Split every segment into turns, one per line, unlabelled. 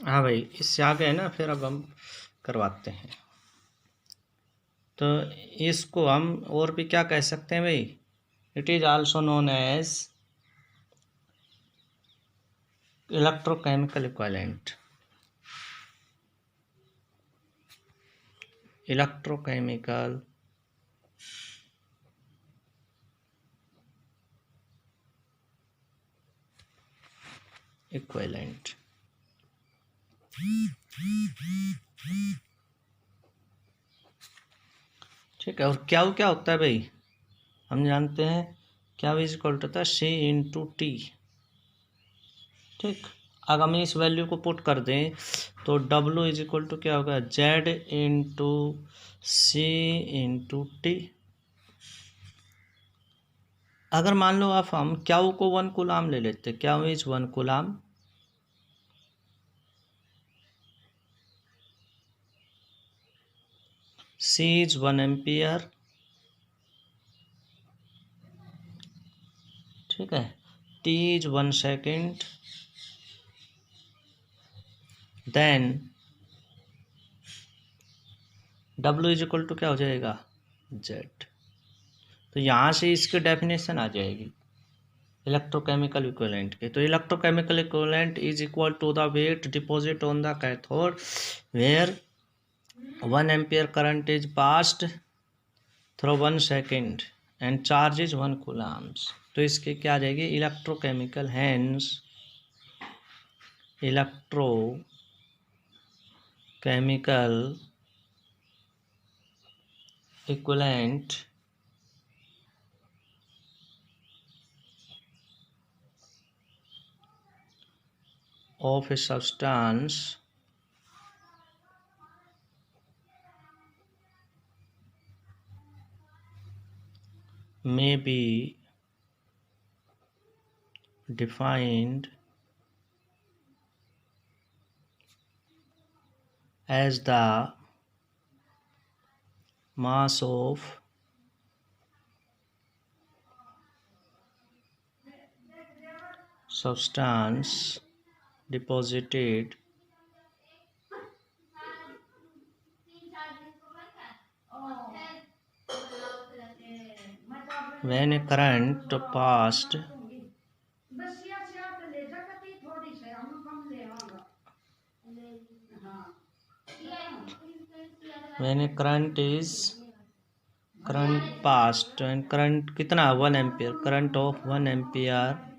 हाँ भाई, इससे आगे है ना, फिर अब हम करवाते हैं। तो इसको हम और भी क्या कह सकते हैं भाई? It is also known as electrochemical equivalent. Electrochemical equivalent. ठीक है। और क्या होता है भाई? हम जानते हैं क्या इज इक्वल टू होता है सी इंटू टी। ठीक। अगर हम इस वैल्यू को पुट कर दें तो डब्ल्यू इज इक्वल टू क्या होगा? जेड इंटू सी इंटू टी। अगर मान लो आप हम क्याऊ को 1 कूलाम ले लेते, Q is 1 coulomb, C is 1 ampere, ठीक है, T is 1 second, then W is equal to क्या हो जाएगा? जेड। तो यहाँ से इसकी डेफिनेशन आ जाएगी इलेक्ट्रोकेमिकल इक्विवेलेंट के। तो electrochemical equivalent is equal to the weight deposit on the cathode where 1 ampere current is passed through 1 second and charge is 1 coulombs. तो इसके क्या आ जाएगी? Electrochemical, hence electrochemical equivalent of a substance may be defined as the mass of substance deposited when a current passed when a current passed and current कितना? 1 ampere, current of 1 ampere,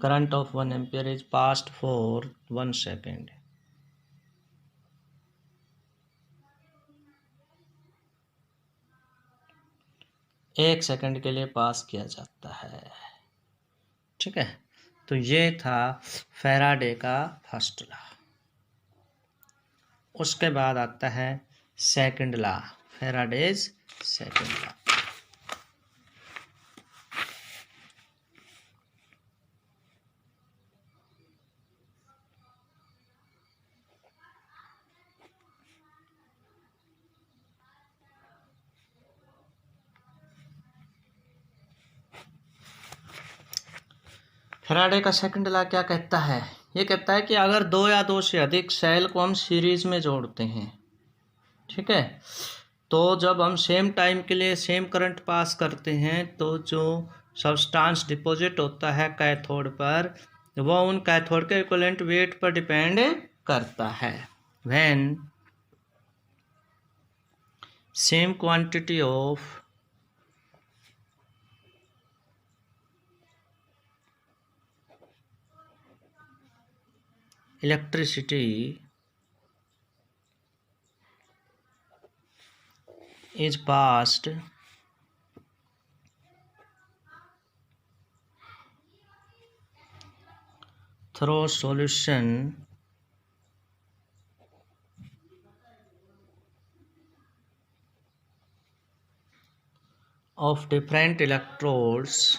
current of 1 ampere is passed for 1 second। 1 second के लिए पास किया जाता है। ठीक है। तो ये था फैराडे का फर्स्ट लॉ। उसके बाद आता है second law, Faraday's second law. Faraday का सेकंड लॉ क्या कहता है? ये कहता है कि अगर 2 या 2 से अधिक सेल को हम सीरीज में जोड़ते हैं, ठीक है, तो जब हम सेम टाइम के लिए सेम करंट पास करते हैं तो जो सब्सटेंस डिपॉजिट होता है कैथोड पर, वो उन कैथोड के इक्विवेलेंट वेट पर डिपेंड करता है। When same quantity of electricity is passed through solution of different electrodes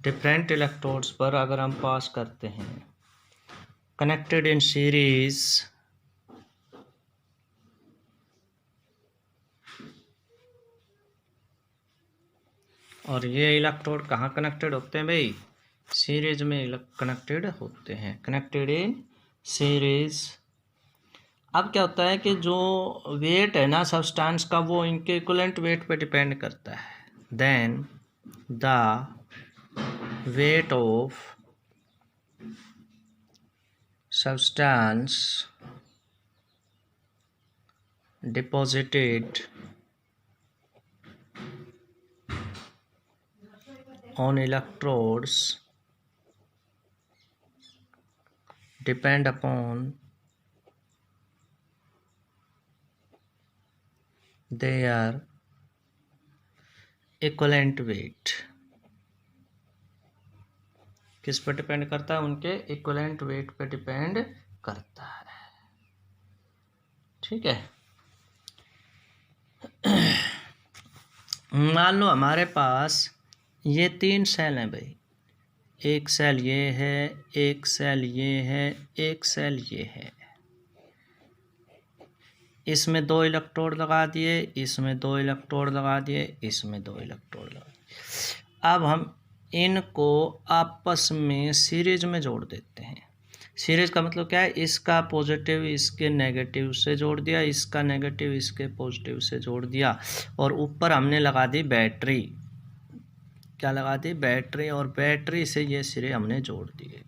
different electrodes पर अगर हम पास करते हैं कनेक्टेड इन सीरीज और ये इलेक्ट्रोड कहाँ कनेक्टेड होते हैं भाई? सीरीज में कनेक्टेड होते हैं, कनेक्टेड इन सीरीज। अब क्या होता है कि जो वेट है ना सब्सटेंस का वो इनके इक्विवेलेंट वेट पे डिपेंड करता है। Then the weight of substance deposited on electrodes depend upon their equivalent weight। किस पर डिपेंड करता है? उनके इक्विवेलेंट वेट पर डिपेंड करता है। ठीक है, मान लो हमारे पास ये 3 सेल हैं भाई, एक सेल ये है, एक सेल ये है, एक सेल ये है। इसमें 2 इलेक्ट्रोड लगा दिए, इसमें 2 इलेक्ट्रोड लगा दिए, इसमें 2 इलेक्ट्रोड लगा दिए। अब हम इनको आपस में सीरीज में जोड़ देते हैं। सीरीज का मतलब क्या है? इसका पॉजिटिव इसके नेगेटिव से जोड़ दिया, इसका नेगेटिव इसके पॉजिटिव से जोड़ दिया, और ऊपर हमने लगा दी बैटरी। क्या लगा दी? बैटरी। और बैटरी से ये सिरे हमने जोड़ दिए।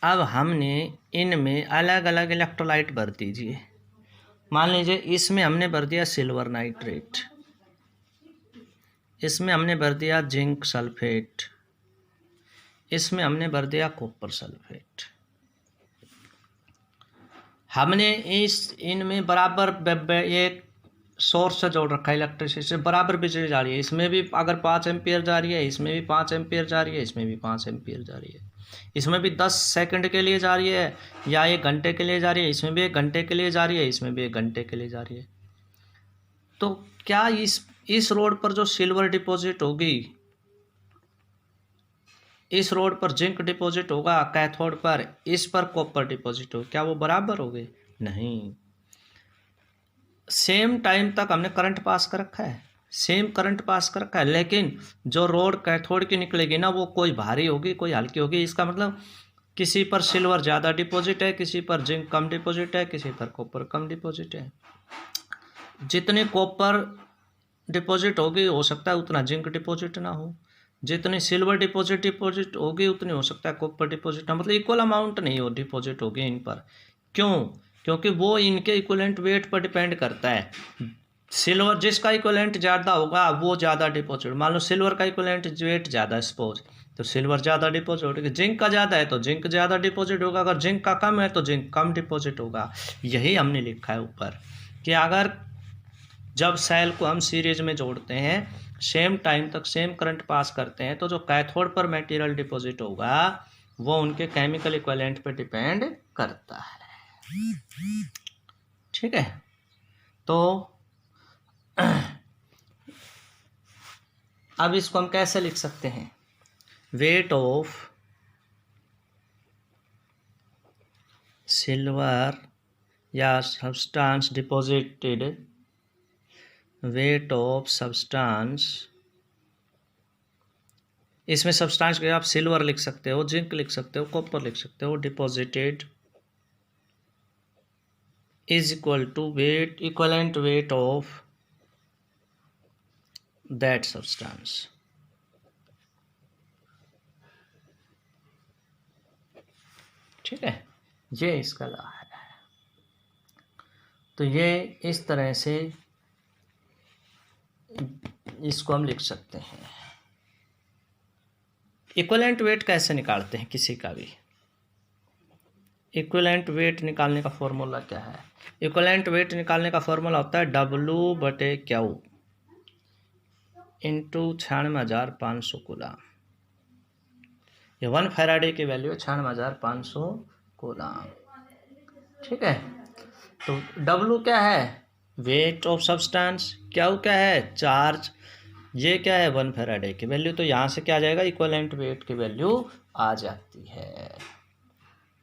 अब हमने इनमें अलग अलग इलेक्ट्रोलाइट भर दीजिए। मान लीजिए इसमें हमने भर दिया सिल्वर नाइट्रेट, इसमें हमने भर दिया जिंक सल्फेट, इसमें हमने भर दिया कॉपर सल्फेट। हमने इनमें बराबर एक सोर्स से जोड़ रखा है, इलेक्ट्रिसिटी से बराबर बिजली जा रही है। इसमें भी अगर 5 एम्पियर जा रही है, इसमें भी 5 एम्पियर जा रही है, इसमें भी 5 एम्पियर जा रही है। इसमें भी 10 सेकंड के लिए जा रही है या 1 घंटे के लिए जा रही है, इसमें भी 1 घंटे के लिए जा रही है, इसमें भी 1 घंटे के लिए जा रही है। तो क्या इस रोड पर जो सिल्वर डिपॉजिट होगी, इस रोड पर जिंक डिपॉजिट होगा कैथोड पर, इस पर कॉपर डिपॉजिट होगा, क्या वो बराबर होंगे? नहीं। सेम टाइम तक हमने करंट पास कर रखा है, सेम करंट पास कर रखा है, लेकिन जो रोड कैथोड की निकलेगी ना वो कोई भारी होगी, कोई हल्की होगी। इसका मतलब किसी पर सिल्वर ज़्यादा डिपॉजिट है, किसी पर जिंक कम डिपॉजिट है, किसी पर कॉपर कम डिपॉजिट है। जितनी कॉपर डिपॉजिट होगी हो सकता है उतना जिंक डिपॉजिट ना हो, जितनी सिल्वर डिपॉजिट होगी उतनी हो सकता है कॉपर डिपॉजिट ना, मतलब इक्वल अमाउंट नहीं हो डिपॉजिट होगी इन पर। क्यों? क्योंकि वो इनके इक्विवेलेंट वेट पर डिपेंड करता है। सिल्वर जिसका इक्विवेलेंट ज़्यादा होगा वो ज़्यादा डिपॉजिट। मान लो सिल्वर का इक्विवेलेंट वेट ज़्यादा है सपोज, तो सिल्वर ज़्यादा डिपॉजिट होगा। जिंक का ज़्यादा है तो जिंक ज़्यादा डिपॉजिट होगा, अगर जिंक का कम है तो जिंक कम डिपॉजिट होगा। यही हमने लिखा है ऊपर कि अगर जब सेल को हम सीरीज में जोड़ते हैं, सेम टाइम तक सेम करंट पास करते हैं, तो जो कैथोड पर मटेरियल डिपॉजिट होगा वो उनके केमिकल इक्विवेलेंट पर डिपेंड करता है। ठीक है, तो अब इसको हम कैसे लिख सकते हैं? वेट ऑफ सिल्वर या substance deposited, wait of substance, इसमें सब्सटेंस के आप सिल्वर लिख सकते हो, जिंक लिख सकते हो, कॉपर लिख सकते हो, deposited is equal to weight, equivalent weight of that substance. ठीक है, ये इसका लॉ है। तो ये इस तरह से इसको हम लिख सकते हैं। इक्विवेलेंट वेट कैसे निकालते हैं किसी का भी? इक्विवेलेंट वेट निकालने का फॉर्मूला क्या है? इक्विवेलेंट वेट निकालने का फॉर्मूला होता है W/Q इंटू 96,500 कूलम। ये 1 फैराडे की वैल्यू है 96,500 कूलम। ठीक है, तो W क्या है? Wait of substance. Q क्या है? चार्ज ये क्या है 1 फैराडे की वैल्यू, तो यहाँ से क्या आ जाएगा इक्विवेलेंट वेट की वैल्यू आ जाती है।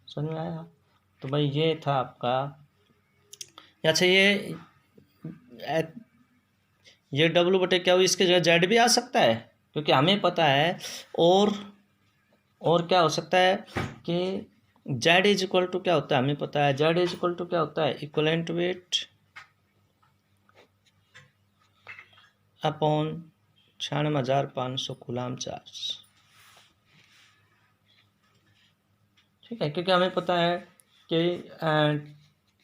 समझ में आया? तो भाई ये था आपका। अच्छा ये डब्ल्यू बटे क्या हुई, इसके जगह जेड भी आ सकता है, क्योंकि हमें पता है। और क्या हो सकता है कि जेड इज इक्वल टू क्या होता है, हमें पता है जेड इज इक्वल टू क्या होता है equivalent weight upon 96,500 coulomb charge. ठीक है, क्योंकि हमें पता है कि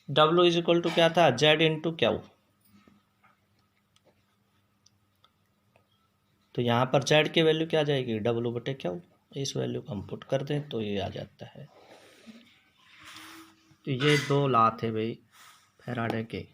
डब्ल्यू इज इक्वल टू क्या था जेड इंटू क्यू। तो यहाँ पर जेड की वैल्यू क्या आ जाएगी डब्ल्यू बटे क्यू। इस वैल्यू को हम पुट कर दें तो ये आ जाता है। तो ये 2 लॉ थे भाई फैराडे के।